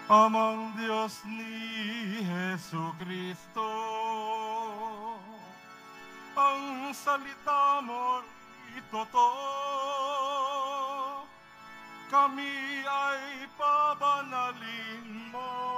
Amang Diyos ni Jesucristo, ang salita mo'y totoo, kami ay pabanalin mo.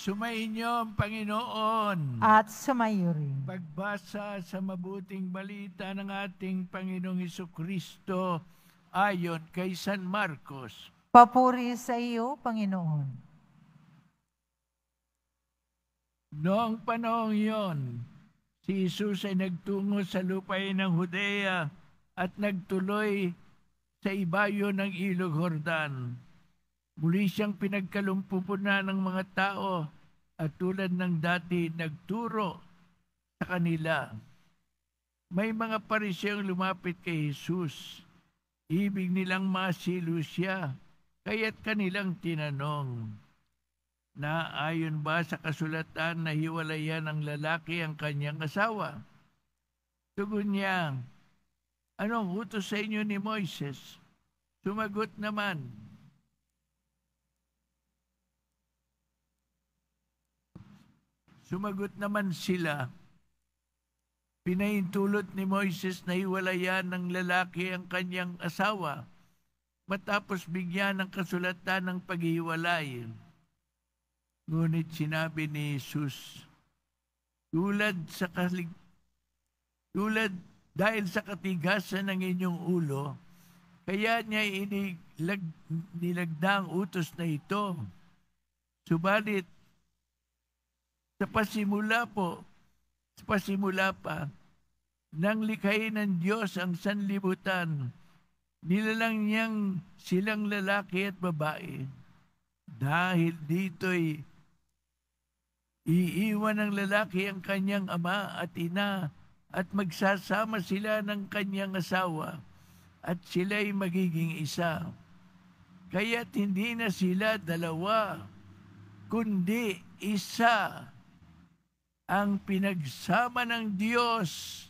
Sumainyo ang Panginoon. At sumayo rin. Pagbasa sa mabuting balita ng ating Panginoong Hesukristo ayon kay San Marcos. Papuri sa iyo, Panginoon. Noong panahong iyon, si Jesus ay nagtungo sa lupain ng Judea at nagtuloy sa ibayo ng Ilog Jordan. Muli siyang pinagkalumpupunan ng mga tao at tulad ng dati nagturo sa kanila. May mga Pariseo lumapit kay Jesus. Ibig nilang masilo siya, kaya't kanilang tinanong, naayon ba sa kasulatan na hiwalayan ng lalaki ang kanyang asawa? Tugon niya, anong utos sa inyo ni Moises? Sumagot naman sila, pinahintulot ni Moises na hiwalayan ng lalaki ang kanyang asawa matapos bigyan ng kasulatan ng paghihiwalay. Ngunit sinabi ni Jesus, dahil sa katigasan ng inyong ulo, kaya niya nilagda ang utos na ito. Subalit, sa pasimula pa, nang likhain ng Diyos ang sanlibutan, nilalang niyang silang lalaki at babae. Dahil dito'y iiwan ng lalaki ang kanyang ama at ina at magsasama sila ng kanyang asawa at sila'y magiging isa. Kaya't hindi na sila dalawa, kundi isa. Ang pinagsama ng Diyos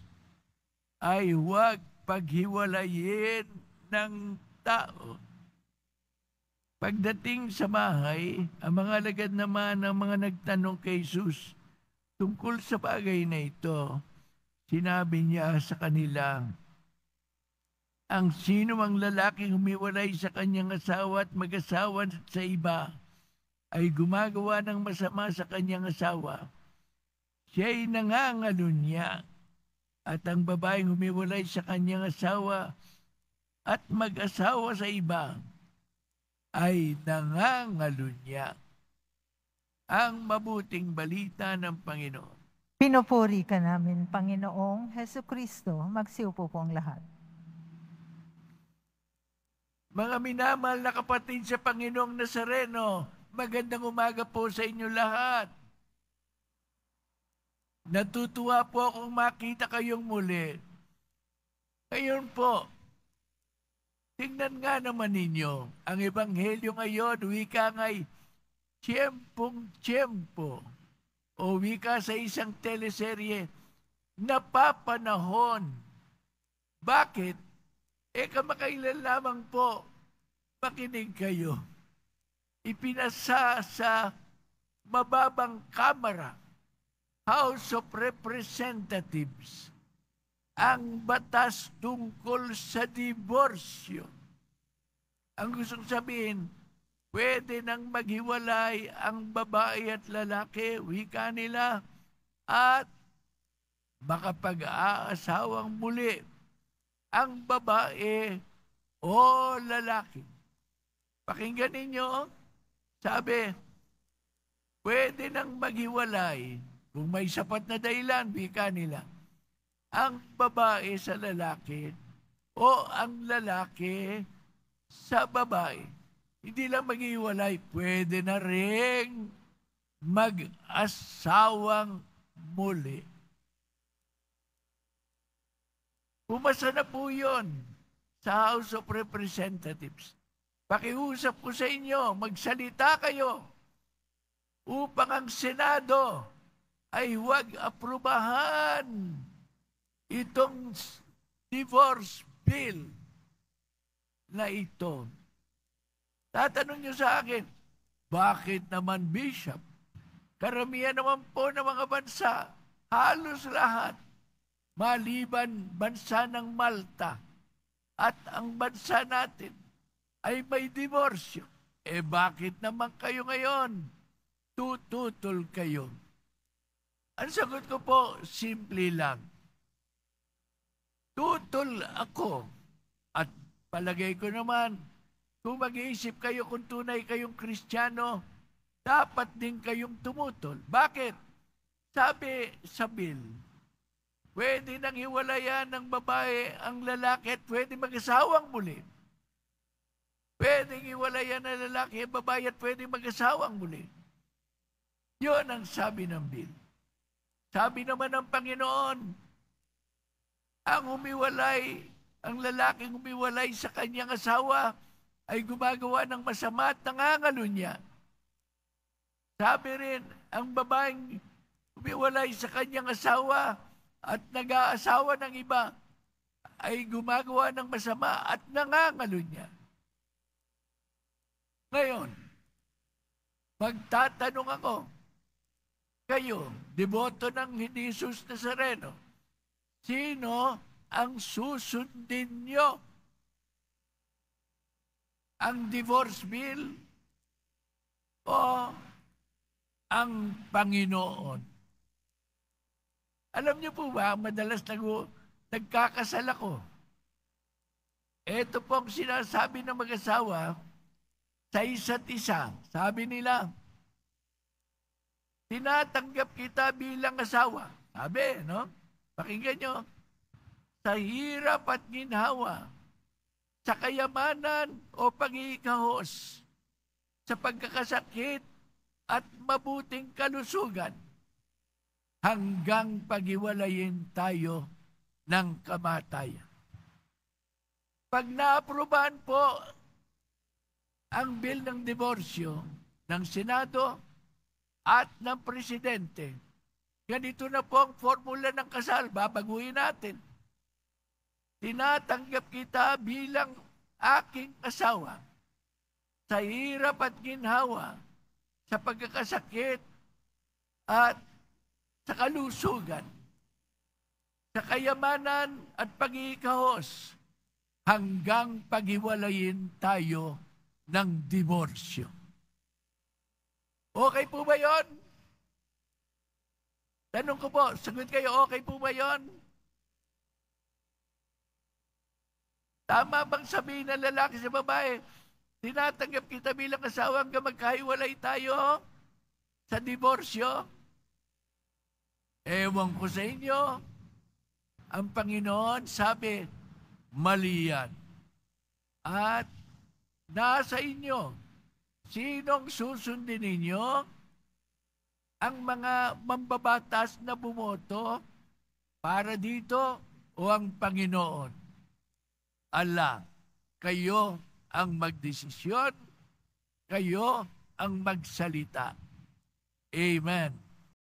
ay huwag paghiwalayin ng tao. Pagdating sa bahay, ang mga alagad naman ng mga nagtanong kay Jesus tungkol sa bagay na ito. Sinabi niya sa kanila, ang sino ang lalaking humiwalay sa kanyang asawa at mag-asawa sa iba ay gumagawa ng masama sa kanyang asawa. Siya'y nangangalunya, at ang babaeng humiwalay sa kanyang asawa at mag-asawa sa iba ay nangangalunya. Ang mabuting balita ng Panginoon. Pinupuri ka namin, Panginoong Hesukristo. Magsiupo po ang lahat. Mga minamahal na kapatid sa Panginoong Nazareno, magandang umaga po sa inyo lahat. Natutuwa po akong makita kayong muli. Ngayon po, tingnan nga naman ninyo, ang Ebanghelyo ngayon, wika nga'y tiyempong-tiyempo, o wika sa isang teleserye, napapanahon. Bakit? Kamakailan lamang po, makinig kayo. Ipinasa sa mababang kamara, House of Representatives, ang batas tungkol sa diborsyo. Ang gustong sabihin, pwede nang maghiwalay ang babae at lalaki, wika nila, at makapag-aasawang muli ang babae o lalaki. Pakinggan ninyo, sabi, pwede nang maghiwalay kung may sapat na dahilan, wika nila, ang babae sa lalaki o ang lalaki sa babae. Hindi lang maghiwalay, pwede na rin mag-asawang muli. Pumasa na po yun sa House of Representatives. Pakiusap ko sa inyo, magsalita kayo upang ang Senado ay huwag aprubahan itong divorce bill na ito. Tatanong nyo sa akin, bakit naman, Bishop? Karamihan naman po ng mga bansa, halos lahat, maliban bansa ng Malta at ang bansa natin ay may diborsyo. Bakit naman kayo ngayon tututol kayo? Ang sagot ko po, simple lang. Tutol ako. At palagay ko naman, kung mag-iisip kayo kung tunay kayong Kristiyano, dapat din kayong tumutol. Bakit? Sabi sa bill, pwede nang hiwalayan ng babae ang lalaki at pwede mag-asawang muli. Pwede hiwalayan ng lalaki ang babae at pwede mag-asawang muli. Yun ang sabi ng bill. Sabi naman ng Panginoon, ang humiwalay, ang lalaking humiwalay sa kanyang asawa ay gumagawa ng masama at nangangalo niya. Sabi rin, ang babaeng humiwalay sa kanyang asawa at nag-aasawa ng iba ay gumagawa ng masama at nangangalo niya. Ngayon, magtatanong ako, kayo, deboto ng Jesus Nazareno, sino ang susundin nyo? Ang divorce bill o ang Panginoon? Alam niyo po ba, madalas nagkakasal ako. Ito pong sinasabi ng mag-asawa sa isa't isa. Sabi nila, tinatanggap kita bilang asawa. Sabi, no? Pakinggan nyo. Sa hirap at ginhawa, sa kayamanan o pag-iikahos, sa pagkakasakit at mabuting kalusugan, hanggang paghiwalayin tayo ng kamatayan. Pag naaprubahan po ang bill ng diborsyo ng Senado at ng Presidente, ganito na po ang formula ng kasal, babaguhin natin. Tinatanggap kita bilang aking asawa sa hirap at ginhawa, sa pagkakasakit at sa kalusugan, sa kayamanan at pag-iikahos, hanggang paghiwalayin tayo ng diborsyo. Okay po ba yon? Tanong ko po, sagot kayo, okay po ba yon? Tama bang sabihin ng lalaki sa babae, tinatanggap kita bilang asawa hanggang magkahiwalay tayo sa diborsyo? Ewan ko sa inyo. Ang Panginoon sabi, mali yan. At nasa inyo, sinong susundin ninyo? Ang mga mambabatas na bumoto para dito o ang Panginoon? Allah, kayo ang magdesisyon, kayo ang magsalita. Amen.